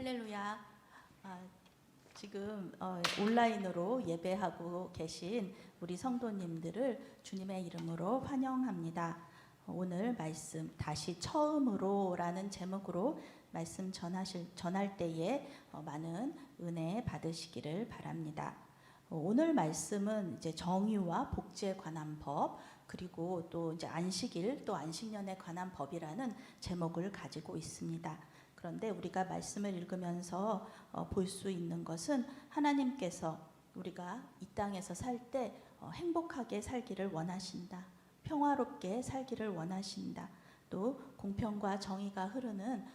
할렐루야. 지금 온라인으로 예배하고 계신 우리 성도님들을 주님의 이름으로 환영합니다. 오늘 말씀 다시 처음으로 라는 제목으로 말씀 전할 때에 많은 은혜 받으시기를 바랍니다. 오늘 말씀은 이제 정의와 복지에 관한 법, 그리고 또 이제 안식일 또 안식년에 관한 법이라는 제목을 가지고 있습니다. 그런데 우리가 말씀을 읽으면서 볼 수 있는 것은 하나님께서 우리가 이 땅에서 살 때 행복하게 살기를 원하신다. 평화롭게 살기를 원하신다. 또 공평과 정의가 흐르는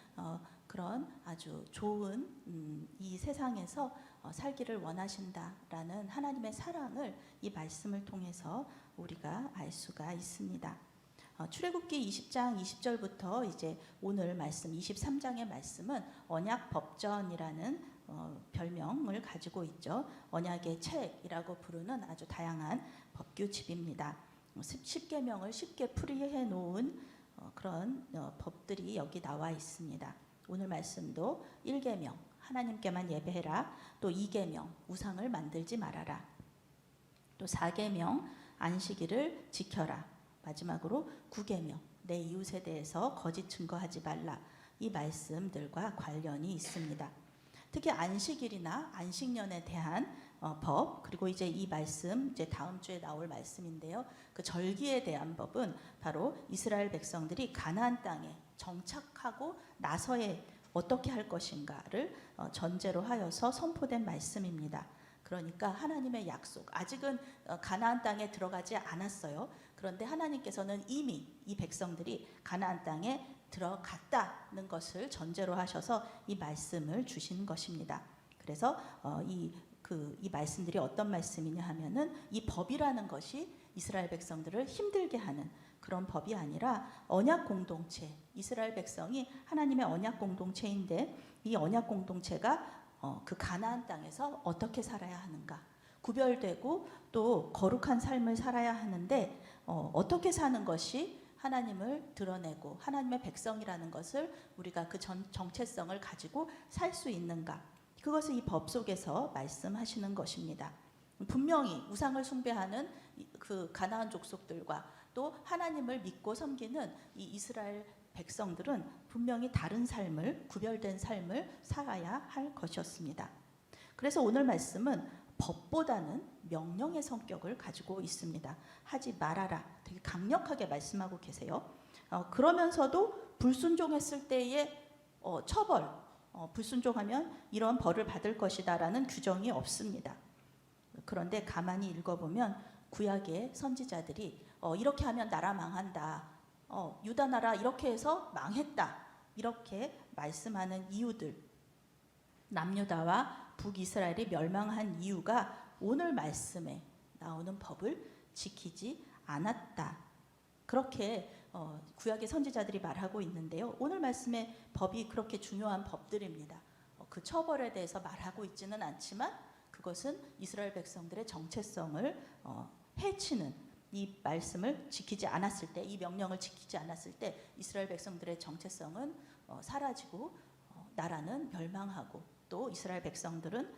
그런 아주 좋은 이 세상에서 살기를 원하신다라는 하나님의 사랑을 이 말씀을 통해서 우리가 알 수가 있습니다. 출애굽기 20장 20절부터 이제 오늘 말씀 23장의 말씀은 언약 법전이라는 별명을 가지고 있죠. 언약의 책이라고 부르는 아주 다양한 법규집입니다. 10계명을 쉽게 풀이해 놓은 그런 법들이 여기 나와 있습니다. 오늘 말씀도 1계명 하나님께만 예배해라, 또 2계명 우상을 만들지 말아라, 또 4계명 안식일을 지켜라, 마지막으로 9계명 내 이웃에 대해서 거짓 증거하지 말라. 이 말씀들과 관련이 있습니다. 특히 안식일이나 안식년에 대한 법, 그리고 이제 이 말씀 이제 다음 주에 나올 말씀인데요. 그 절기에 대한 법은 바로 이스라엘 백성들이 가나안 땅에 정착하고 나서에 어떻게 할 것인가를 전제로 하여서 선포된 말씀입니다. 그러니까 하나님의 약속, 아직은 가나안 땅에 들어가지 않았어요. 그런데 하나님께서는 이미 이 백성들이 가나안 땅에 들어갔다는 것을 전제로 하셔서 이 말씀을 주신 것입니다. 그래서 이 말씀들이 어떤 말씀이냐 하면은 이 법이라는 것이 이스라엘 백성들을 힘들게 하는 그런 법이 아니라 언약 공동체, 이스라엘 백성이 하나님의 언약 공동체인데 이 언약 공동체가 그 가나안 땅에서 어떻게 살아야 하는가, 구별되고 또 거룩한 삶을 살아야 하는데 어떻게 사는 것이 하나님을 드러내고 하나님의 백성이라는 것을 우리가 그 정체성을 가지고 살 수 있는가, 그것을 이 법 속에서 말씀하시는 것입니다. 분명히 우상을 숭배하는 그 가나안 족속들과 또 하나님을 믿고 섬기는 이 이스라엘 백성들은 분명히 다른 삶을, 구별된 삶을 살아야 할 것이었습니다. 그래서 오늘 말씀은 법보다는 명령의 성격을 가지고 있습니다. 하지 말아라. 되게 강력하게 말씀하고 계세요. 그러면서도 불순종했을 때의 처벌, 불순종하면 이런 벌을 받을 것이다 라는 규정이 없습니다. 그런데 가만히 읽어보면 구약의 선지자들이 이렇게 하면 나라 망한다, 유다 나라 이렇게 해서 망했다, 이렇게 말씀하는 이유들, 남유다와 북이스라엘이 멸망한 이유가 오늘 말씀에 나오는 법을 지키지 않았다, 그렇게 구약의 선지자들이 말하고 있는데요. 오늘 말씀의 법이 그렇게 중요한 법들입니다. 그 처벌에 대해서 말하고 있지는 않지만 그것은 이스라엘 백성들의 정체성을 해치는, 이 말씀을 지키지 않았을 때, 이 명령을 지키지 않았을 때 이스라엘 백성들의 정체성은 사라지고 나라는 멸망하고 또 이스라엘 백성들은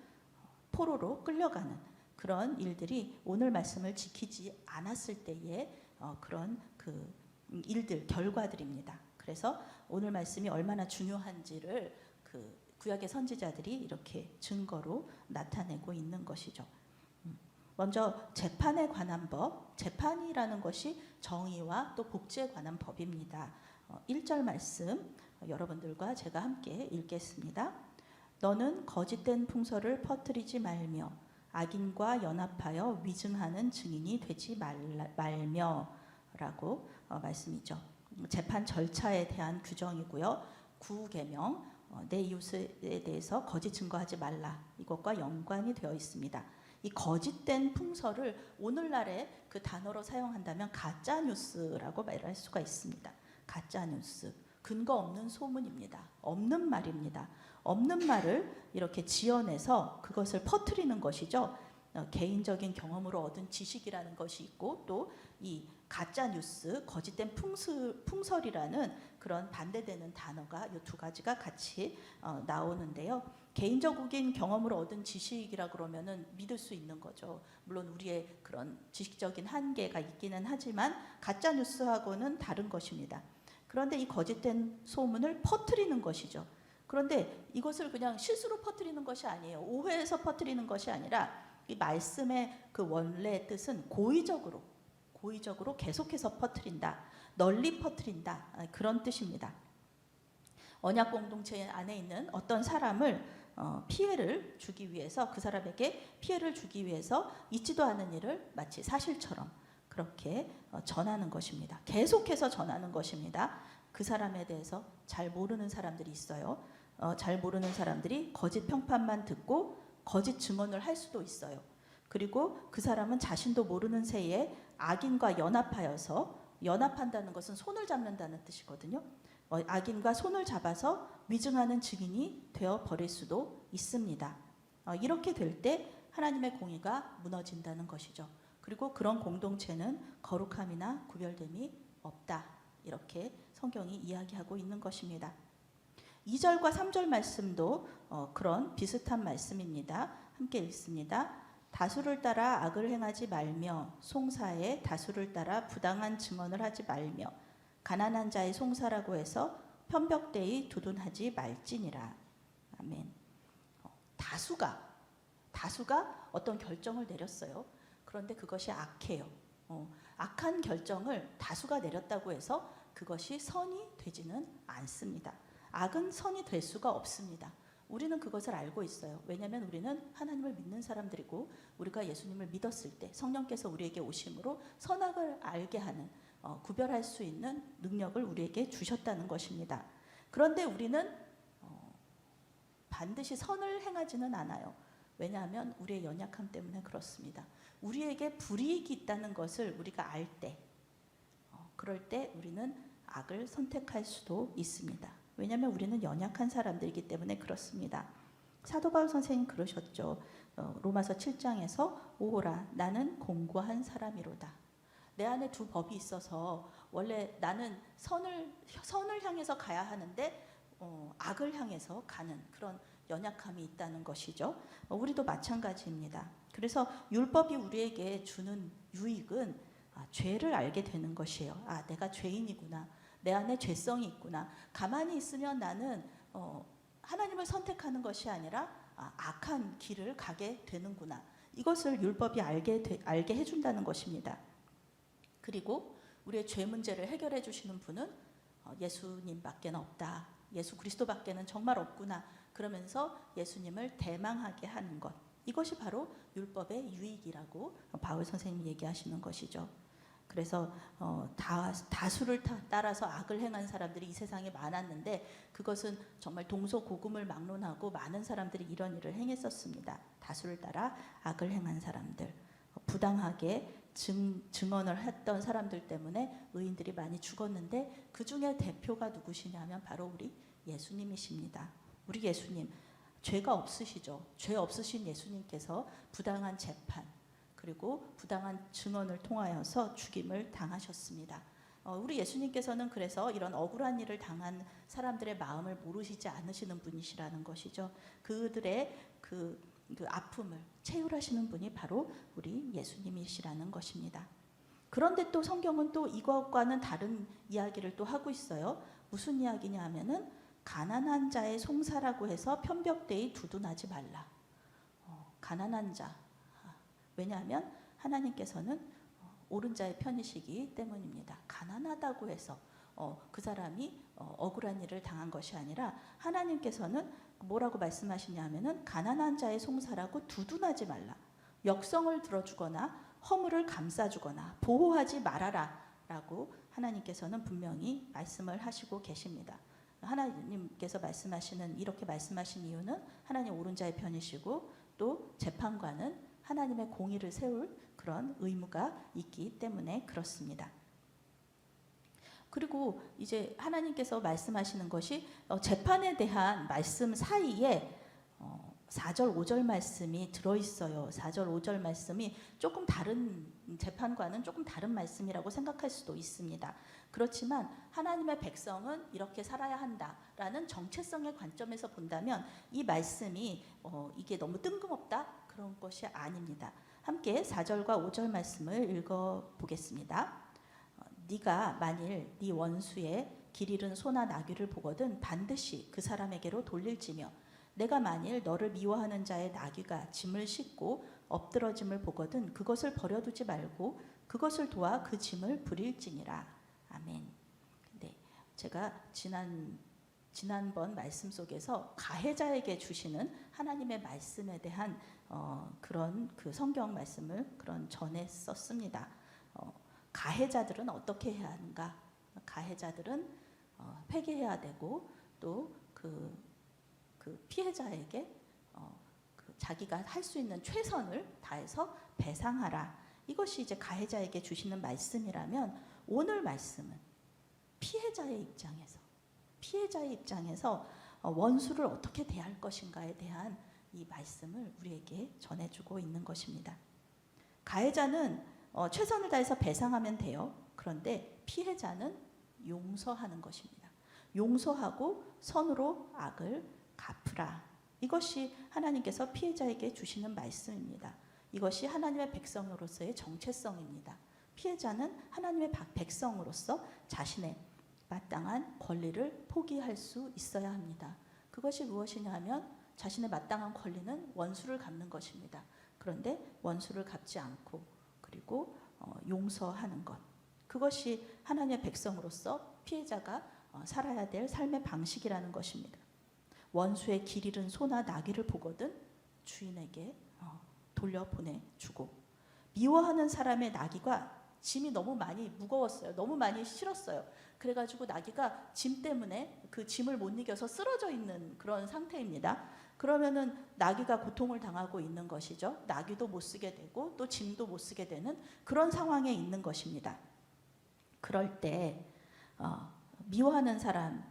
포로로 끌려가는 그런 일들이 오늘 말씀을 지키지 않았을 때의 그런 그 일들, 결과들입니다. 그래서 오늘 말씀이 얼마나 중요한지를 그 구약의 선지자들이 이렇게 증거로 나타내고 있는 것이죠. 먼저 재판에 관한 법, 재판이라는 것이 정의와 또 복지에 관한 법입니다. 1절 말씀 여러분들과 제가 함께 읽겠습니다. 너는 거짓된 풍설을 퍼뜨리지 말며 악인과 연합하여 위증하는 증인이 되지 말며 라고 말씀이죠. 재판 절차에 대한 규정이고요. 9계명 내 이웃에 대해서 거짓 증거하지 말라, 이것과 연관이 되어 있습니다. 이 거짓된 풍설을 오늘날의 그 단어로 사용한다면 가짜뉴스라고 말할 수가 있습니다. 가짜뉴스, 근거 없는 소문입니다. 없는 말입니다. 없는 말을 이렇게 지어내서 그것을 퍼뜨리는 것이죠. 개인적인 경험으로 얻은 지식이라는 것이 있고 또 이 가짜 뉴스, 거짓된 풍설이라는 그런 반대되는 단어가 이 두 가지가 같이 나오는데요. 개인적인 경험으로 얻은 지식이라 그러면은 믿을 수 있는 거죠. 물론 우리의 그런 지식적인 한계가 있기는 하지만 가짜 뉴스하고는 다른 것입니다. 그런데 이 거짓된 소문을 퍼뜨리는 것이죠. 그런데 이것을 그냥 실수로 퍼뜨리는 것이 아니에요. 오해해서 퍼뜨리는 것이 아니라 이 말씀의 그 원래의 뜻은 고의적으로 계속해서 퍼뜨린다, 널리 퍼뜨린다, 그런 뜻입니다. 언약 공동체 안에 있는 어떤 사람을 피해를 주기 위해서, 그 사람에게 피해를 주기 위해서 있지도 않은 일을 마치 사실처럼 그렇게 전하는 것입니다. 계속해서 전하는 것입니다. 그 사람에 대해서 잘 모르는 사람들이 있어요. 잘 모르는 사람들이 거짓 평판만 듣고 거짓 증언을 할 수도 있어요. 그리고 그 사람은 자신도 모르는 새에 악인과 연합하여서, 연합한다는 것은 손을 잡는다는 뜻이거든요. 악인과 손을 잡아서 위증하는 증인이 되어 버릴 수도 있습니다. 이렇게 될 때 하나님의 공의가 무너진다는 것이죠. 그리고 그런 공동체는 거룩함이나 구별됨이 없다, 이렇게 성경이 이야기하고 있는 것입니다. 2절과 3절 말씀도 그런 비슷한 말씀입니다. 함께 읽습니다. 다수를 따라 악을 행하지 말며 송사에 다수를 따라 부당한 증언을 하지 말며 가난한 자의 송사라고 해서 편벽되이 두둔하지 말지니라. 아멘. 다수가 어떤 결정을 내렸어요. 그런데 그것이 악해요. 악한 결정을 다수가 내렸다고 해서 그것이 선이 되지는 않습니다. 악은 선이 될 수가 없습니다. 우리는 그것을 알고 있어요. 왜냐하면 우리는 하나님을 믿는 사람들이고, 우리가 예수님을 믿었을 때 성령께서 우리에게 오심으로 선악을 알게 하는, 구별할 수 있는 능력을 우리에게 주셨다는 것입니다. 그런데 우리는 반드시 선을 행하지는 않아요. 왜냐하면 우리의 연약함 때문에 그렇습니다. 우리에게 불이익이 있다는 것을 우리가 알 때, 그럴 때 우리는 악을 선택할 수도 있습니다. 왜냐하면 우리는 연약한 사람들이기 때문에 그렇습니다. 사도 바울 선생님 그러셨죠. 로마서 7장에서 오호라 나는 공고한 사람이로다. 내 안에 두 법이 있어서 원래 나는 선을 향해서 가야 하는데 악을 향해서 가는 그런 연약함이 있다는 것이죠. 우리도 마찬가지입니다. 그래서 율법이 우리에게 주는 유익은 죄를 알게 되는 것이에요. 내가 죄인이구나. 내 안에 죄성이 있구나. 가만히 있으면 나는 하나님을 선택하는 것이 아니라 악한 길을 가게 되는구나. 이것을 율법이 알게 해준다는 것입니다. 그리고 우리의 죄 문제를 해결해 주시는 분은 예수님밖에 없다. 예수 그리스도밖에는 정말 없구나. 그러면서 예수님을 대망하게 하는 것. 이것이 바로 율법의 유익이라고 바울 선생님이 얘기하시는 것이죠. 그래서 다수를 따라서 악을 행한 사람들이 이 세상에 많았는데, 그것은 정말 동서고금을 막론하고 많은 사람들이 이런 일을 행했었습니다. 다수를 따라 악을 행한 사람들, 부당하게 증언을 했던 사람들 때문에 의인들이 많이 죽었는데, 그 중에 대표가 누구시냐면 바로 우리 예수님이십니다. 우리 예수님, 죄가 없으시죠. 죄 없으신 예수님께서 부당한 재판, 그리고 부당한 증언을 통하여서 죽임을 당하셨습니다. 우리 예수님께서는 그래서 이런 억울한 일을 당한 사람들의 마음을 모르시지 않으시는 분이시라는 것이죠. 그들의 그 아픔을 채울하시는 분이 바로 우리 예수님이시라는 것입니다. 그런데 또 성경은 또 이것과는 다른 이야기를 또 하고 있어요. 무슨 이야기냐 하면은 가난한 자의 송사라고 해서 편벽되이 두둔하지 말라. 가난한 자. 왜냐하면 하나님께서는 옳은 자의 편이시기 때문입니다. 가난하다고 해서 그 사람이 억울한 일을 당한 것이 아니라, 하나님께서는 뭐라고 말씀하시냐 하면은 가난한 자의 송사라고 두둔하지 말라. 역성을 들어주거나 허물을 감싸주거나 보호하지 말아라 라고 하나님께서는 분명히 말씀을 하시고 계십니다. 하나님께서 이렇게 말씀하신 이유는 하나님 옳은 자의 편이시고, 또 재판관은 하나님의 공의를 세울 그런 의무가 있기 때문에 그렇습니다. 그리고 이제 하나님께서 말씀하시는 것이 재판에 대한 말씀 사이에 4절, 5절 말씀이 들어있어요. 4절, 5절 말씀이 조금 다른 재판과는 조금 다른 말씀이라고 생각할 수도 있습니다. 그렇지만 하나님의 백성은 이렇게 살아야 한다라는 정체성의 관점에서 본다면 이 말씀이 이게 너무 뜬금없다? 그런 것이 아닙니다. 함께 4절과 5절 말씀을 읽어보겠습니다. 네가 만일 네 원수의 길 잃은 소나 나귀를 보거든 반드시 그 사람에게로 돌릴지며 내가 만일 너를 미워하는 자의 나귀가 짐을 싣고 엎드러짐을 보거든 그것을 버려두지 말고 그것을 도와 그 짐을 부릴지니라. 아멘. 네, 제가 지난번 말씀 속에서 가해자에게 주시는 하나님의 말씀에 대한 그런 그 성경 말씀을 전했었습니다. 가해자들은 어떻게 해야 하는가? 가해자들은 회개해야 되고 또 그 피해자에게 자기가 할 수 있는 최선을 다해서 배상하라. 이것이 이제 가해자에게 주시는 말씀이라면 오늘 말씀은 피해자의 입장에서 원수를 어떻게 대할 것인가에 대한 이 말씀을 우리에게 전해주고 있는 것입니다. 가해자는 최선을 다해서 배상하면 돼요. 그런데 피해자는 용서하는 것입니다. 용서하고 선으로 악을 갚으라. 이것이 하나님께서 피해자에게 주시는 말씀입니다. 이것이 하나님의 백성으로서의 정체성입니다. 피해자는 하나님의 백성으로서 자신의 마땅한 권리를 포기할 수 있어야 합니다. 그것이 무엇이냐 하면 자신의 마땅한 권리는 원수를 갚는 것입니다. 그런데 원수를 갚지 않고 그리고 용서하는 것, 그것이 하나님의 백성으로서 피해자가 살아야 될 삶의 방식이라는 것입니다. 원수의 길 잃은 소나 나귀를 보거든 주인에게 돌려보내주고, 미워하는 사람의 나귀가 짐이 너무 많이 무거웠어요. 너무 많이 실었어요. 그래가지고 나귀가 짐 때문에 그 짐을 못 이겨서 쓰러져 있는 그런 상태입니다. 그러면은 나귀가 고통을 당하고 있는 것이죠. 나귀도 못 쓰게 되고 또 짐도 못 쓰게 되는 그런 상황에 있는 것입니다. 그럴 때 미워하는 사람,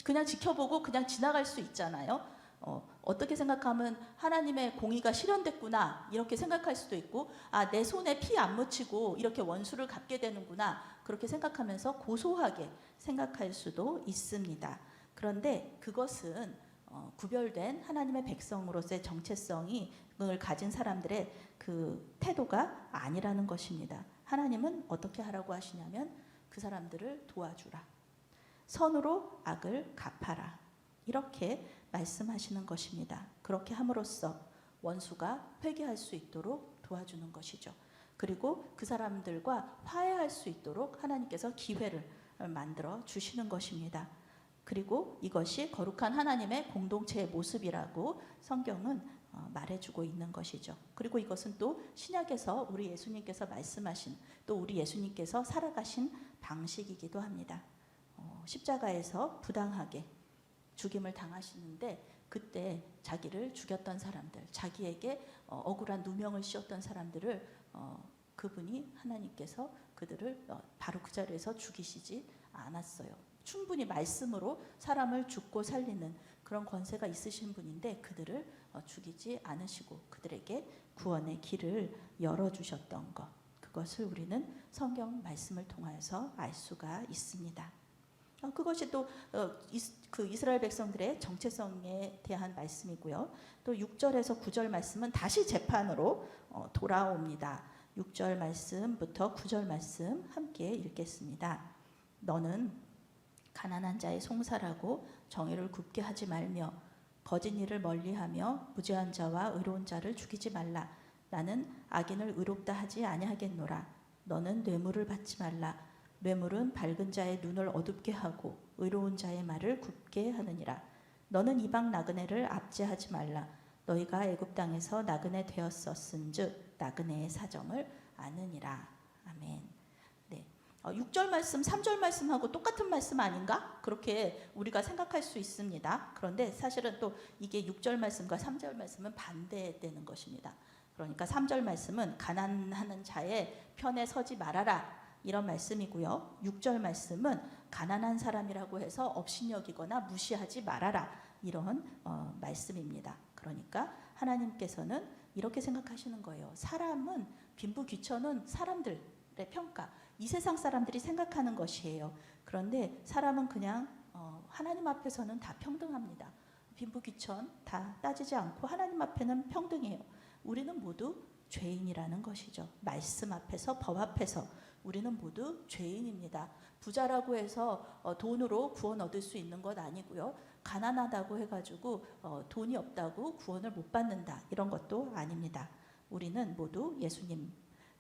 그냥 지켜보고 그냥 지나갈 수 있잖아요. 어떻게 생각하면 하나님의 공의가 실현됐구나 이렇게 생각할 수도 있고, 내 손에 피 안 묻히고 이렇게 원수를 갚게 되는구나 그렇게 생각하면서 고소하게 생각할 수도 있습니다. 그런데 그것은 구별된 하나님의 백성으로서의 정체성을 가진 사람들의 그 태도가 아니라는 것입니다. 하나님은 어떻게 하라고 하시냐면 그 사람들을 도와주라, 선으로 악을 갚아라, 이렇게 말씀하시는 것입니다. 그렇게 함으로써 원수가 회개할 수 있도록 도와주는 것이죠. 그리고 그 사람들과 화해할 수 있도록 하나님께서 기회를 만들어 주시는 것입니다. 그리고 이것이 거룩한 하나님의 공동체의 모습이라고 성경은 말해주고 있는 것이죠. 그리고 이것은 또 신약에서 우리 예수님께서 말씀하신, 또 우리 예수님께서 살아가신 방식이기도 합니다. 십자가에서 부당하게 죽임을 당하시는데 그때 자기를 죽였던 사람들, 자기에게 억울한 누명을 씌웠던 사람들을 그분이 하나님께서 그들을 바로 그 자리에서 죽이시지 않았어요. 충분히 말씀으로 사람을 죽고 살리는 그런 권세가 있으신 분인데 그들을 죽이지 않으시고 그들에게 구원의 길을 열어주셨던 것, 그것을 우리는 성경 말씀을 통해서 알 수가 있습니다. 그것이 또 그 이스라엘 백성들의 정체성에 대한 말씀이고요. 또 6절에서 9절 말씀은 다시 재판으로 돌아옵니다. 6절 말씀부터 9절 말씀 함께 읽겠습니다. 너는 가난한 자의 송사라고 정의를 굽게 하지 말며 거짓 일을 멀리하며 무죄한 자와 의로운 자를 죽이지 말라. 나는 악인을 의롭다 하지 아니하겠노라. 너는 뇌물을 받지 말라. 뇌물은 밝은 자의 눈을 어둡게 하고 의로운 자의 말을 굽게 하느니라. 너는 이방 나그네를 압제하지 말라. 너희가 애굽 땅에서 나그네 되었었은즉 나그네의 사정을 아느니라. 아멘. 네. 6절 말씀, 3절 말씀하고 똑같은 말씀 아닌가? 그렇게 우리가 생각할 수 있습니다. 그런데 사실은 또 이게 6절 말씀과 3절 말씀은 반대되는 것입니다. 그러니까 3절 말씀은 가난하는 자의 편에 서지 말아라, 이런 말씀이고요. 6절 말씀은 가난한 사람이라고 해서 업신여기거나 무시하지 말아라, 이런 말씀입니다. 그러니까 하나님께서는 이렇게 생각하시는 거예요. 사람은 빈부귀천은 사람들의 평가, 이 세상 사람들이 생각하는 것이에요. 그런데 사람은 그냥 하나님 앞에서는 다 평등합니다. 빈부귀천 다 따지지 않고 하나님 앞에는 평등해요. 우리는 모두 죄인이라는 것이죠. 말씀 앞에서, 법 앞에서 우리는 모두 죄인입니다. 부자라고 해서 돈으로 구원 얻을 수 있는 것 아니고요. 가난하다고 해가지고 돈이 없다고 구원을 못 받는다, 이런 것도 아닙니다. 우리는 모두 예수님,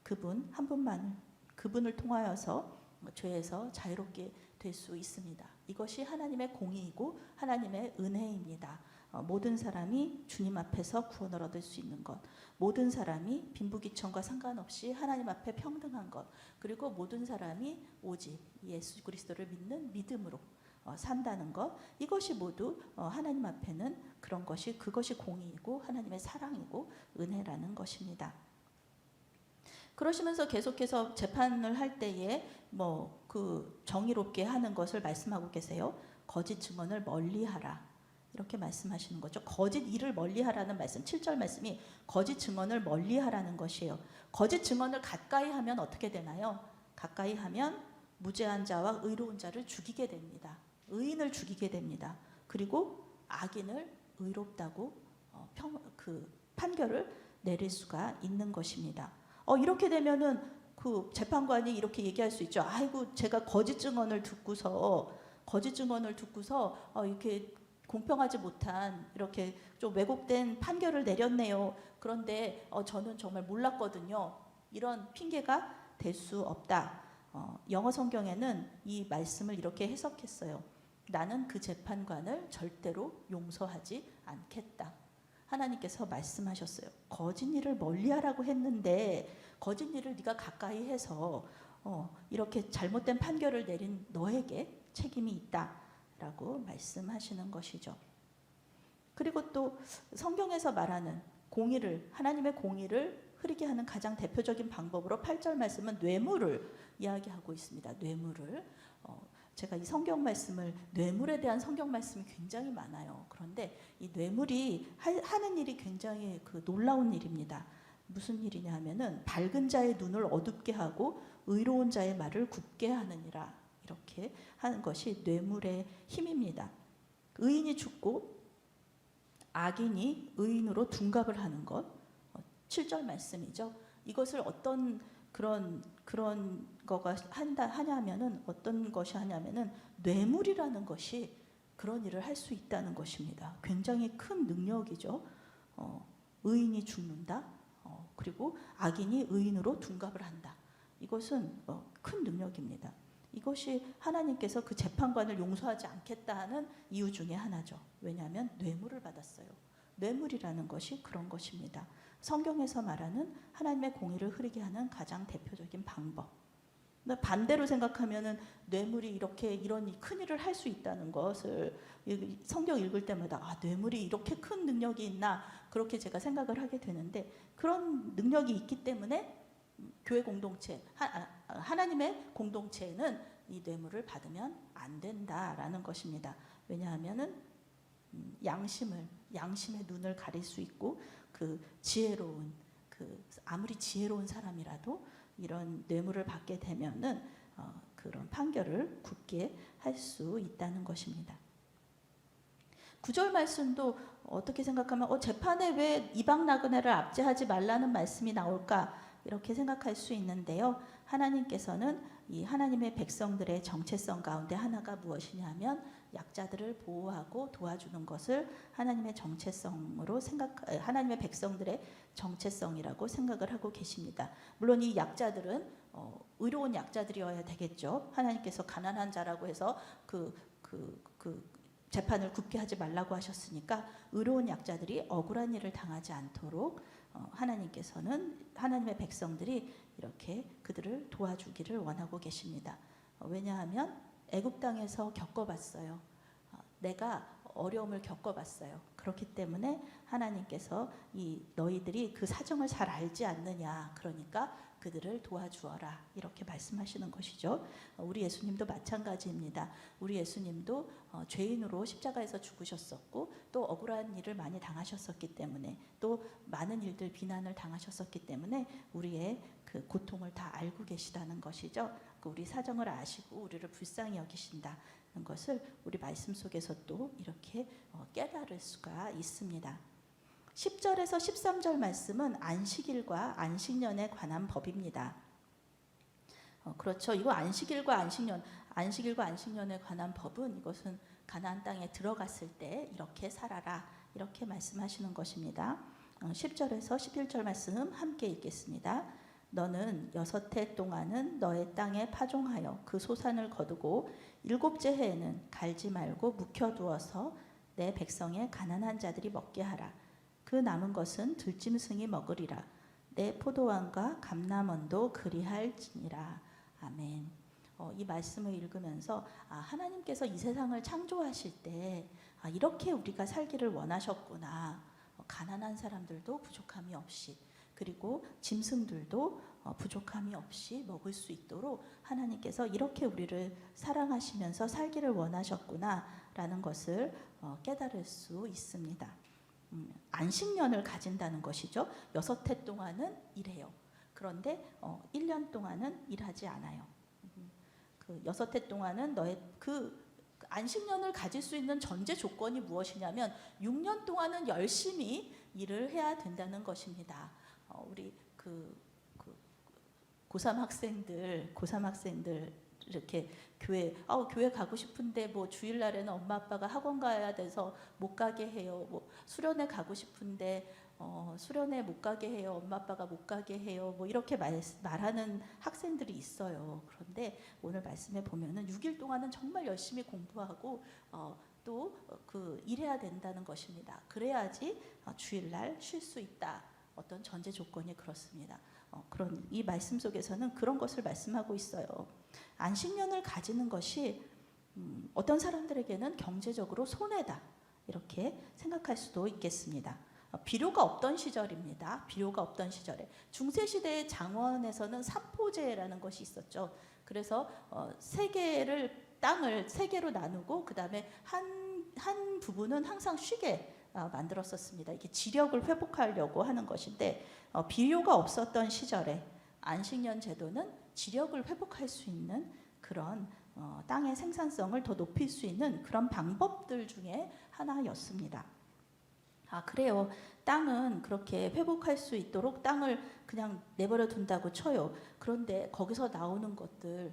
그분 한 분만, 그분을 통하여서 죄에서 자유롭게 될 수 있습니다. 이것이 하나님의 공의이고 하나님의 은혜입니다. 모든 사람이 주님 앞에서 구원을 얻을 수 있는 것, 모든 사람이 빈부귀천과 상관없이 하나님 앞에 평등한 것, 그리고 모든 사람이 오직 예수 그리스도를 믿는 믿음으로 산다는 것, 이것이 모두 하나님 앞에는 그런 것이, 그것이 공의이고 하나님의 사랑이고 은혜라는 것입니다. 그러시면서 계속해서 재판을 할 때에 그 정의롭게 하는 것을 말씀하고 계세요. 거짓 증언을 멀리하라, 이렇게 말씀하시는 거죠. 거짓 일을 멀리하라는 말씀, 7절 말씀이 거짓 증언을 멀리하라는 것이에요. 거짓 증언을 가까이 하면 어떻게 되나요? 가까이 하면 무죄한 자와 의로운 자를 죽이게 됩니다. 의인을 죽이게 됩니다. 그리고 악인을 의롭다고 판결을 내릴 수가 있는 것입니다. 이렇게 되면은 그 재판관이 이렇게 얘기할 수 있죠. 아이고, 제가 거짓 증언을 듣고서 이렇게 공평하지 못한, 이렇게 좀 왜곡된 판결을 내렸네요. 그런데 저는 정말 몰랐거든요. 이런 핑계가 될 수 없다. 영어 성경에는 이 말씀을 이렇게 해석했어요. 나는 그 재판관을 절대로 용서하지 않겠다. 하나님께서 말씀하셨어요. 거짓 일을 멀리하라고 했는데 거짓 일을 네가 가까이 해서 이렇게 잘못된 판결을 내린 너에게 책임이 있다라고 말씀하시는 것이죠. 그리고 또 성경에서 말하는 공의를, 하나님의 공의를 흐리게 하는 가장 대표적인 방법으로 8절 말씀은 뇌물을 이야기하고 있습니다. 뇌물을. 제가 이 성경 말씀을, 뇌물에 대한 성경 말씀이 굉장히 많아요. 그런데 이 뇌물이 하는 일이 굉장히 놀라운 일입니다. 무슨 일이냐 하면은 밝은 자의 눈을 어둡게 하고 의로운 자의 말을 굽게 하느니라, 이렇게 하는 것이 뇌물의 힘입니다. 의인이 죽고 악인이 의인으로 둔갑을 하는 것, 7절 말씀이죠. 이것을 어떤 그런 거가 하냐면은, 어떤 것이 하냐면은 뇌물이라는 것이 그런 일을 할 수 있다는 것입니다. 굉장히 큰 능력이죠. 의인이 죽는다. 그리고 악인이 의인으로 둔갑을 한다. 이것은 큰 능력입니다. 이것이 하나님께서 그 재판관을 용서하지 않겠다는 이유 중에 하나죠. 왜냐하면 뇌물을 받았어요. 뇌물이라는 것이 그런 것입니다. 성경에서 말하는 하나님의 공의를 흐리게 하는 가장 대표적인 방법. 반대로 생각하면은 뇌물이 이렇게 이런 큰 일을 할 수 있다는 것을 성경 읽을 때마다 뇌물이 이렇게 큰 능력이 있나, 그렇게 제가 생각을 하게 되는데, 그런 능력이 있기 때문에 교회 공동체, 하나님의 공동체는 이 뇌물을 받으면 안 된다라는 것입니다. 왜냐하면은 양심의 눈을 가릴 수 있고, 아무리 지혜로운 사람이라도 이런 뇌물을 받게 되면은 그런 판결을 굳게 할 수 있다는 것입니다. 9절 말씀도 어떻게 생각하면 재판에 왜 이방 나그네를 압제하지 말라는 말씀이 나올까, 이렇게 생각할 수 있는데요. 하나님께서는 이 하나님의 백성들의 정체성 가운데 하나가 무엇이냐면 약자들을 보호하고 도와주는 것을 하나님의 정체성으로 하나님의 백성들의 정체성이라고 생각을 하고 계십니다. 물론 이 약자들은 의로운 약자들이어야 되겠죠. 하나님께서 가난한 자라고 해서 재판을 굽게 하지 말라고 하셨으니까 의로운 약자들이 억울한 일을 당하지 않도록 하나님께서는 하나님의 백성들이 이렇게 그들을 도와주기를 원하고 계십니다. 왜냐하면 애굽 땅에서 겪어봤어요. 내가 어려움을 겪어봤어요. 그렇기 때문에 하나님께서 너희들이 그 사정을 잘 알지 않느냐, 그러니까 그들을 도와주어라 이렇게 말씀하시는 것이죠. 우리 예수님도 마찬가지입니다. 우리 예수님도 죄인으로 십자가에서 죽으셨었고 또 억울한 일을 많이 당하셨었기 때문에 또 많은 일들 비난을 당하셨었기 때문에 우리의 그 고통을 다 알고 계시다는 것이죠. 우리 사정을 아시고 우리를 불쌍히 여기신다는 것을 우리 말씀 속에서 또 이렇게 깨달을 수가 있습니다. 10절에서 13절 말씀은 안식일과 안식년에 관한 법입니다. 그렇죠. 이거 안식일과 안식년에 관한 법은 이것은 가나안 땅에 들어갔을 때 이렇게 살아라 이렇게 말씀하시는 것입니다. 10절에서 11절 말씀 함께 읽겠습니다. 너는 6해 동안은 너의 땅에 파종하여 그 소산을 거두고 7째 해에는 갈지 말고 묵혀두어서 내 백성의 가난한 자들이 먹게 하라. 그 남은 것은 들짐승이 먹으리라. 내 포도원과 감람원도 그리할지니라. 아멘. 이 말씀을 읽으면서 하나님께서 이 세상을 창조하실 때 이렇게 우리가 살기를 원하셨구나. 가난한 사람들도 부족함이 없이 그리고 짐승들도 부족함이 없이 먹을 수 있도록 하나님께서 이렇게 우리를 사랑하시면서 살기를 원하셨구나라는 것을 깨달을 수 있습니다. 안식년을 가진다는 것이죠. 6해 동안은 일해요. 그런데 1년 동안은 일하지 않아요. 그 6해 동안은 너의 그 안식년을 가질 수 있는 전제 조건이 무엇이냐면 6년 동안은 열심히 일을 해야 된다는 것입니다. 우리 고3 학생들 이렇게 교회 가고 싶은데 뭐 주일날에는 엄마 아빠가 학원 가야 돼서 못 가게 해요. 뭐 수련회 가고 싶은데 수련회 못 가게 해요. 엄마 아빠가 못 가게 해요. 뭐 이렇게 말하는 학생들이 있어요. 그런데 오늘 말씀에 보면은 6일 동안은 정말 열심히 공부하고 또 일해야 된다는 것입니다. 그래야지 주일날 쉴 수 있다. 어떤 전제 조건이 그렇습니다. 그런 이 말씀 속에서는 그런 것을 말씀하고 있어요. 안식년을 가지는 것이 어떤 사람들에게는 경제적으로 손해다 이렇게 생각할 수도 있겠습니다. 비료가 없던 시절입니다. 비료가 없던 시절에 중세시대의 장원에서는 삼포제라는 것이 있었죠. 그래서 땅을 세 개로 나누고 그 다음에 한 부분은 항상 쉬게 만들었었습니다. 이게 지력을 회복하려고 하는 것인데 비료가 없었던 시절에 안식년 제도는 지력을 회복할 수 있는 그런 땅의 생산성을 더 높일 수 있는 그런 방법들 중에 하나였습니다. 그래요. 땅은 그렇게 회복할 수 있도록 땅을 그냥 내버려 둔다고 쳐요. 그런데 거기서 나오는 것들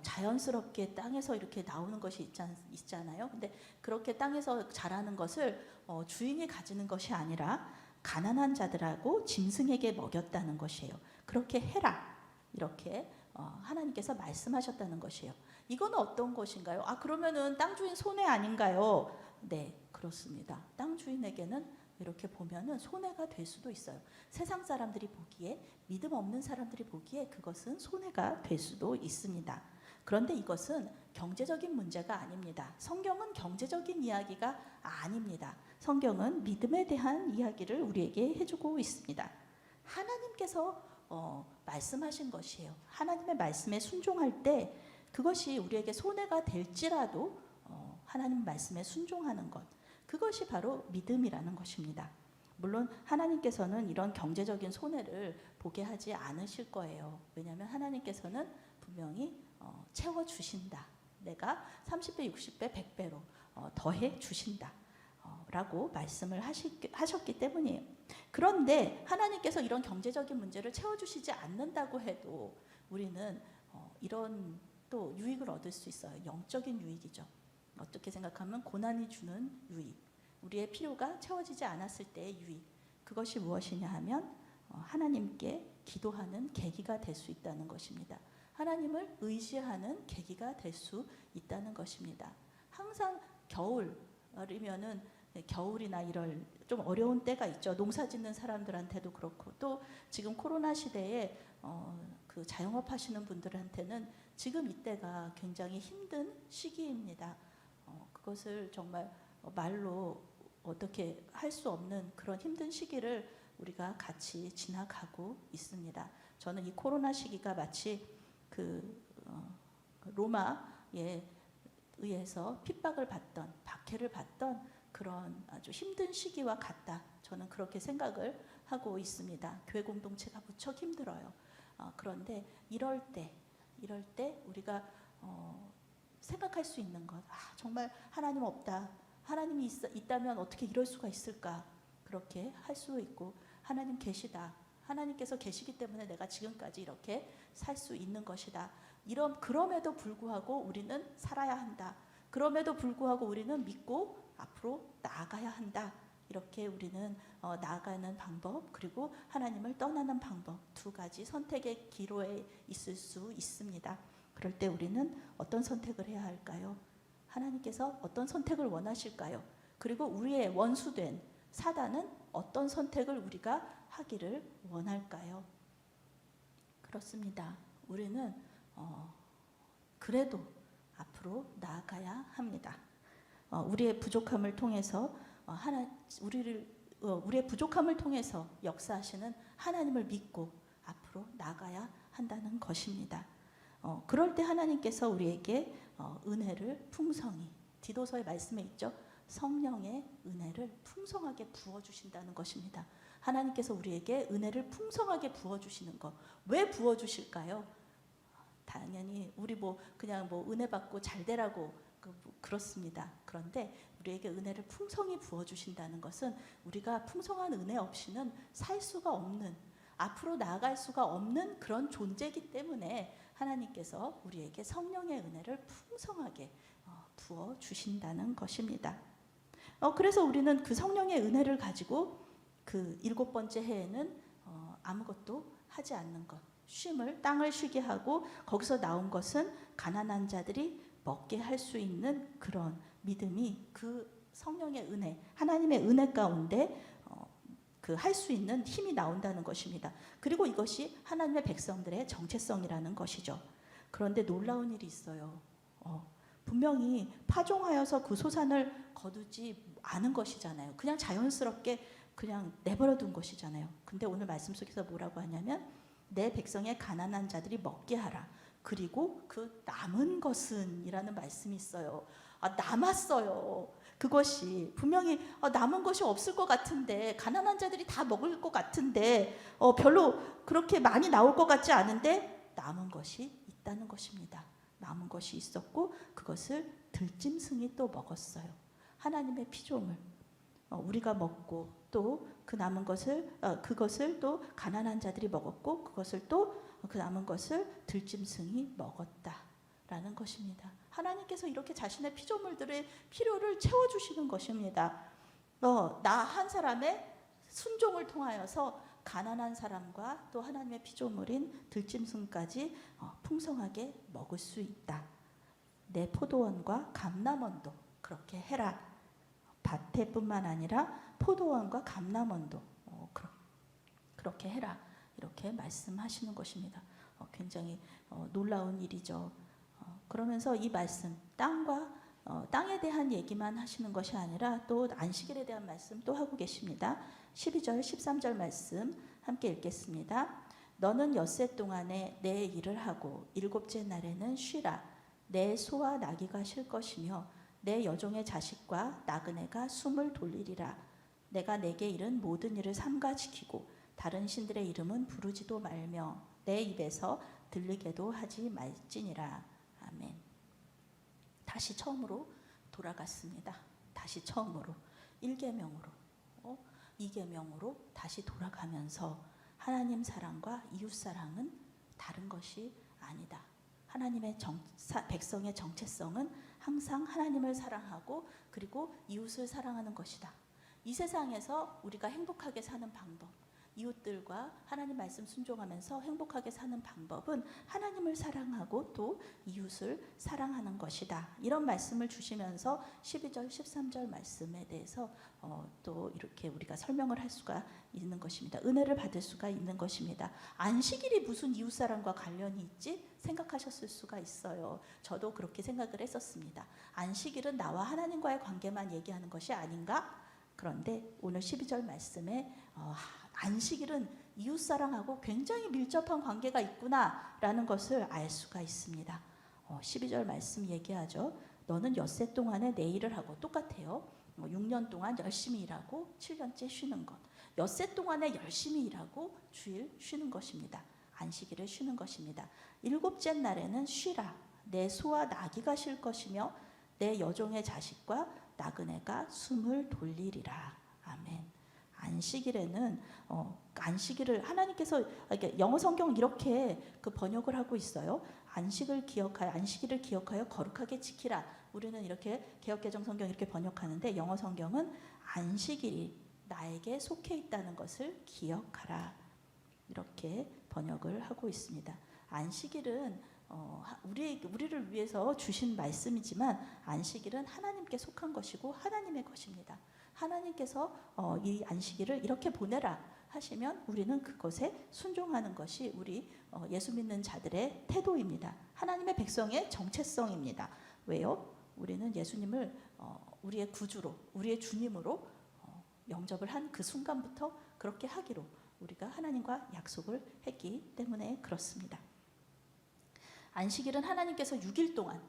자연스럽게 땅에서 이렇게 나오는 것이 있잖아요. 근데 그렇게 땅에서 자라는 것을 주인이 가지는 것이 아니라 가난한 자들하고 짐승에게 먹였다는 것이에요. 그렇게 해라. 이렇게 하나님께서 말씀하셨다는 것이에요. 이거는 어떤 것인가요? 그러면은 땅 주인 손해 아닌가요? 네, 그렇습니다. 땅 주인에게는 이렇게 보면은 손해가 될 수도 있어요. 세상 사람들이 보기에 믿음 없는 사람들이 보기에 그것은 손해가 될 수도 있습니다. 그런데 이것은 경제적인 문제가 아닙니다. 성경은 경제적인 이야기가 아닙니다. 성경은 믿음에 대한 이야기를 우리에게 해주고 있습니다. 하나님께서 말씀하신 것이에요. 하나님의 말씀에 순종할 때 그것이 우리에게 손해가 될지라도 하나님 말씀에 순종하는 것, 그것이 바로 믿음이라는 것입니다. 물론 하나님께서는 이런 경제적인 손해를 보게 하지 않으실 거예요. 왜냐하면 하나님께서는 분명히 채워주신다. 내가 30배, 60배, 100배로 더해 주신다. 라고 말씀을 하셨기 때문이에요. 그런데 하나님께서 이런 경제적인 문제를 채워주시지 않는다고 해도 우리는 이런 또 유익을 얻을 수 있어요. 영적인 유익이죠. 어떻게 생각하면 고난이 주는 유익, 우리의 필요가 채워지지 않았을 때의 유익, 그것이 무엇이냐 하면 하나님께 기도하는 계기가 될 수 있다는 것입니다. 하나님을 의지하는 계기가 될 수 있다는 것입니다. 항상 겨울이면은 겨울이나 이럴 좀 어려운 때가 있죠. 농사 짓는 사람들한테도 그렇고 또 지금 코로나 시대에 그 자영업 하시는 분들한테는 지금 이때가 굉장히 힘든 시기입니다. 그것을 정말 말로 어떻게 할 수 없는 그런 힘든 시기를 우리가 같이 지나가고 있습니다. 저는 이 코로나 시기가 마치 그 로마에 의해서 핍박을 받던, 박해를 받던 그런 아주 힘든 시기와 같다. 저는 그렇게 생각을 하고 있습니다. 교회 공동체가 무척 힘들어요. 그런데 이럴 때 우리가 생각할 수 있는 것, 정말 하나님 없다. 하나님이 있다면 어떻게 이럴 수가 있을까? 그렇게 할 수 있고, 하나님 계시다. 하나님께서 계시기 때문에 내가 지금까지 이렇게 살 수 있는 것이다. 그럼에도 불구하고 우리는 살아야 한다. 그럼에도 불구하고 우리는 믿고 앞으로 나아가야 한다. 이렇게 우리는 나아가는 방법, 그리고 하나님을 떠나는 방법, 두 가지 선택의 기로에 있을 수 있습니다. 그럴 때 우리는 어떤 선택을 해야 할까요? 하나님께서 어떤 선택을 원하실까요? 그리고 우리의 원수된 사단은 어떤 선택을 우리가 하기를 원할까요? 그렇습니다. 우리는 그래도 앞으로 나아가야 합니다. 우리의 부족함을 통해서 우리의 부족함을 통해서 역사하시는 하나님을 믿고 앞으로 나가야 한다는 것입니다. 그럴 때 하나님께서 우리에게 은혜를 풍성히, 디도서의 말씀에 있죠. 성령의 은혜를 풍성하게 부어주신다는 것입니다. 하나님께서 우리에게 은혜를 풍성하게 부어주시는 것. 왜 부어주실까요? 당연히 우리 그냥 은혜 받고 잘 되라고 그렇습니다. 그런데 우리에게 은혜를 풍성히 부어주신다는 것은 우리가 풍성한 은혜 없이는 살 수가 없는, 앞으로 나아갈 수가 없는 그런 존재이기 때문에 하나님께서 우리에게 성령의 은혜를 풍성하게 부어주신다는 것입니다. 그래서 우리는 그 성령의 은혜를 가지고 그 7번째 해에는 아무것도 하지 않는 것, 땅을 쉬게 하고 거기서 나온 것은 가난한 자들이 먹게 할 수 있는 그런 믿음이 그 성령의 은혜, 하나님의 은혜 가운데 그 할 수 있는 힘이 나온다는 것입니다. 그리고 이것이 하나님의 백성들의 정체성이라는 것이죠. 그런데 놀라운 일이 있어요. 분명히 파종하여서 그 소산을 거두지 않은 것이잖아요. 그냥 자연스럽게 그냥 내버려 둔 것이잖아요. 근데 오늘 말씀 속에서 뭐라고 하냐면 내 백성의 가난한 자들이 먹게 하라. 그리고 그 남은 것은 이라는 말씀이 있어요. 남았어요. 그것이 분명히 남은 것이 없을 것 같은데, 가난한 자들이 다 먹을 것 같은데 별로 그렇게 많이 나올 것 같지 않은데 남은 것이 있다는 것입니다. 남은 것이 있었고 그것을 들짐승이 또 먹었어요. 하나님의 피조물 우리가 먹고 또 그 남은 것을 그것을 또 가난한 자들이 먹었고 그것을 또 그 남은 것을 들짐승이 먹었다라는 것입니다. 하나님께서 이렇게 자신의 피조물들의 필요를 채워주시는 것입니다. 나 한 사람의 순종을 통하여서 가난한 사람과 또 하나님의 피조물인 들짐승까지 풍성하게 먹을 수 있다. 내 포도원과 감람원도 그렇게 해라. 밭에뿐만 아니라 포도원과 감람원도 그렇게 해라. 이렇게 말씀하시는 것입니다. 굉장히 놀라운 일이죠. 그러면서 이 말씀, 땅에 대한 얘기만 하시는 것이 아니라 또 안식일에 대한 말씀 또 하고 계십니다. 12절, 13절 말씀 함께 읽겠습니다. 너는 엿새 동안에 내 일을 하고 일곱째 날에는 쉬라. 내 소와 나귀가 쉴 것이며 내 여종의 자식과 나그네가 숨을 돌리리라. 내가 내게 이른 모든 일을 삼가 지키고 다른 신들의 이름은 부르지도 말며 내 입에서 들리게도 하지 말지니라. 아멘. 다시 처음으로 돌아갔습니다. 다시 처음으로 1계명으로 2계명으로 다시 돌아가면서 하나님 사랑과 이웃 사랑은 다른 것이 아니다. 하나님의 백성의 정체성은 항상 하나님을 사랑하고 그리고 이웃을 사랑하는 것이다. 이 세상에서 우리가 행복하게 사는 방법, 이웃들과 하나님 말씀 순종하면서 행복하게 사는 방법은 하나님을 사랑하고 또 이웃을 사랑하는 것이다. 이런 말씀을 주시면서 12절, 13절 말씀에 대해서 또 이렇게 우리가 설명을 할 수가 있는 것입니다. 은혜를 받을 수가 있는 것입니다. 안식일이 무슨 이웃사랑과 관련이 있지? 생각하셨을 수가 있어요. 저도 그렇게 생각을 했었습니다. 안식일은 나와 하나님과의 관계만 얘기하는 것이 아닌가? 그런데 오늘 12절 말씀에 안식일은 이웃사랑하고 굉장히 밀접한 관계가 있구나라는 것을 알 수가 있습니다. 12절 말씀 얘기하죠. 너는 엿새 동안에 내 일을 하고, 똑같아요. 6년 동안 열심히 일하고 7년째 쉬는 것. 엿새 동안에 열심히 일하고 주일 쉬는 것입니다. 안식일을 쉬는 것입니다. 일곱째 날에는 쉬라. 내 소와 나귀가 쉴 것이며 내 여종의 자식과 나그네가 숨을 돌리리라. 아멘. 안식일에는 안식일을 하나님께서, 영어 성경 이렇게 그 번역을 하고 있어요. 안식일을 기억하여 거룩하게 지키라. 우리는 이렇게 개역개정 성경 이렇게 번역하는데, 영어 성경은 안식일이 나에게 속해 있다는 것을 기억하라, 이렇게 번역을 하고 있습니다. 안식일은 우리를 위해서 주신 말씀이지만, 안식일은 하나님께 속한 것이고 하나님의 것입니다. 하나님께서 이 안식일을 이렇게 보내라 하시면 우리는 그것에 순종하는 것이 우리 예수 믿는 자들의 태도입니다. 하나님의 백성의 정체성입니다. 왜요? 우리는 예수님을 우리의 구주로, 우리의 주님으로 영접을 한 그 순간부터 그렇게 하기로 우리가 하나님과 약속을 했기 때문에 그렇습니다. 안식일은 하나님께서 6일 동안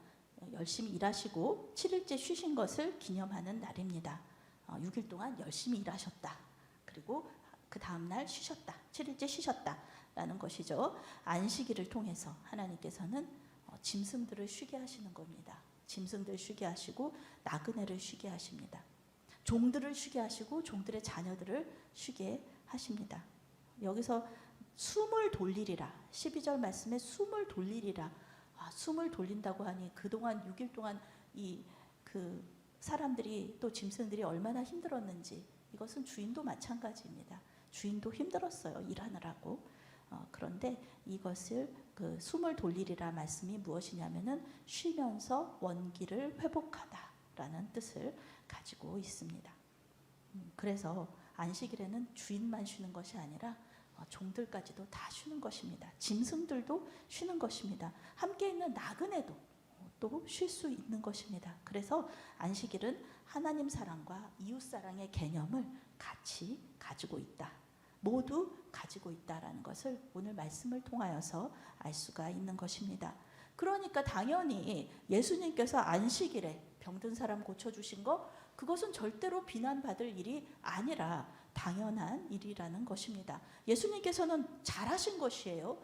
열심히 일하시고 7일째 쉬신 것을 기념하는 날입니다. 6일 동안 열심히 일하셨다. 그리고 그 다음날 쉬셨다. 7일째 쉬셨다라는 것이죠. 안식일을 통해서 하나님께서는 짐승들을 쉬게 하시는 겁니다. 짐승들 쉬게 하시고 나그네를 쉬게 하십니다. 종들을 쉬게 하시고 종들의 자녀들을 쉬게 하십니다. 여기서 숨을 돌리리라, 12절 말씀에 숨을 돌리리라. 숨을 돌린다고 하니 그동안 6일 동안 그 사람들이, 또 짐승들이 얼마나 힘들었는지, 이것은 주인도 마찬가지입니다. 주인도 힘들었어요, 일하느라고. 그런데 이것을 그 숨을 돌리리라 말씀이 무엇이냐면은 쉬면서 원기를 회복하다라는 뜻을 가지고 있습니다. 그래서 안식일에는 주인만 쉬는 것이 아니라 종들까지도 다 쉬는 것입니다. 짐승들도 쉬는 것입니다. 함께 있는 나그네도 또 쉴 수 있는 것입니다. 그래서 안식일은 하나님 사랑과 이웃 사랑의 개념을 같이 가지고 있다. 모두 가지고 있다라는 것을 오늘 말씀을 통하여서 알 수가 있는 것입니다. 그러니까 당연히 예수님께서 안식일에 병든 사람 고쳐주신 거, 그것은 절대로 비난받을 일이 아니라 당연한 일이라는 것입니다. 예수님께서는 잘하신 것이에요.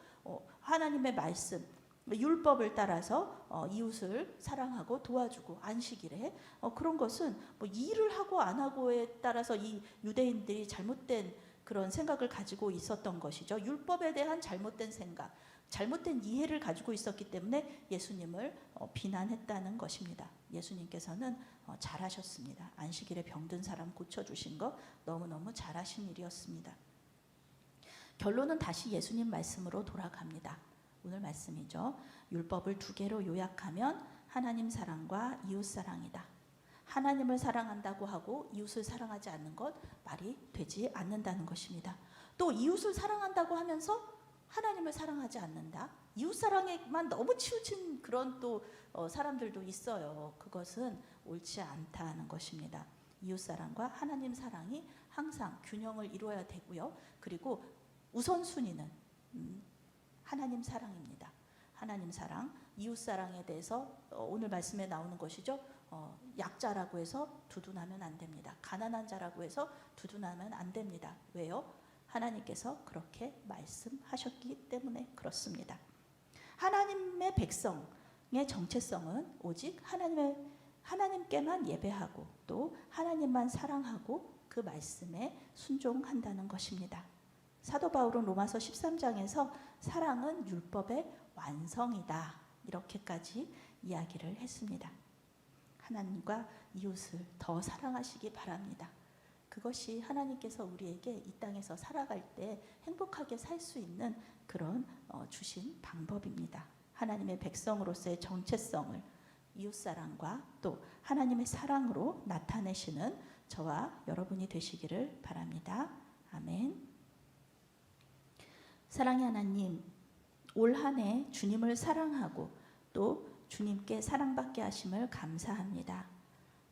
하나님의 말씀, 율법을 따라서 이웃을 사랑하고 도와주고 안식일에 그런 것은 뭐 일을 하고 안 하고에 따라서 이 유대인들이 잘못된 그런 생각을 가지고 있었던 것이죠. 율법에 대한 잘못된 생각, 잘못된 이해를 가지고 있었기 때문에 예수님을 비난했다는 것입니다. 예수님께서는 잘하셨습니다. 안식일에 병든 사람 고쳐주신 거 너무너무 잘하신 일이었습니다. 결론은 다시 예수님 말씀으로 돌아갑니다. 오늘 말씀이죠. 율법을 2개로 요약하면 하나님 사랑과 이웃 사랑이다. 하나님을 사랑한다고 하고 이웃을 사랑하지 않는 것, 말이 되지 않는다는 것입니다. 또 이웃을 사랑한다고 하면서 하나님을 사랑하지 않는다. 이웃 사랑에만 너무 치우친 그런 또 사람들도 있어요. 그것은 옳지 않다는 것입니다. 이웃 사랑과 하나님 사랑이 항상 균형을 이루어야 되고요. 그리고 우선순위는 하나님 사랑입니다. 하나님 사랑, 이웃 사랑에 대해서 오늘 말씀에 나오는 것이죠. 약자라고 해서 두둔하면 안 됩니다. 가난한 자라고 해서 두둔하면 안 됩니다. 왜요? 하나님께서 그렇게 말씀하셨기 때문에 그렇습니다. 하나님의 백성의 정체성은 오직 하나님께만 예배하고 또 하나님만 사랑하고 그 말씀에 순종한다는 것입니다. 사도 바울은 로마서 13장에서 사랑은 율법의 완성이다, 이렇게까지 이야기를 했습니다. 하나님과 이웃을 더 사랑하시기 바랍니다. 그것이 하나님께서 우리에게 이 땅에서 살아갈 때 행복하게 살 수 있는 그런 주신 방법입니다. 하나님의 백성으로서의 정체성을 이웃사랑과 또 하나님의 사랑으로 나타내시는 저와 여러분이 되시기를 바랍니다. 아멘. 사랑의 하나님, 올 한 해 주님을 사랑하고 또 주님께 사랑받게 하심을 감사합니다.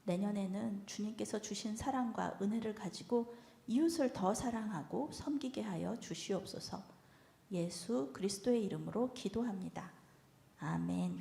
내년에는 주님께서 주신 사랑과 은혜를 가지고 이웃을 더 사랑하고 섬기게 하여 주시옵소서. 예수 그리스도의 이름으로 기도합니다. 아멘.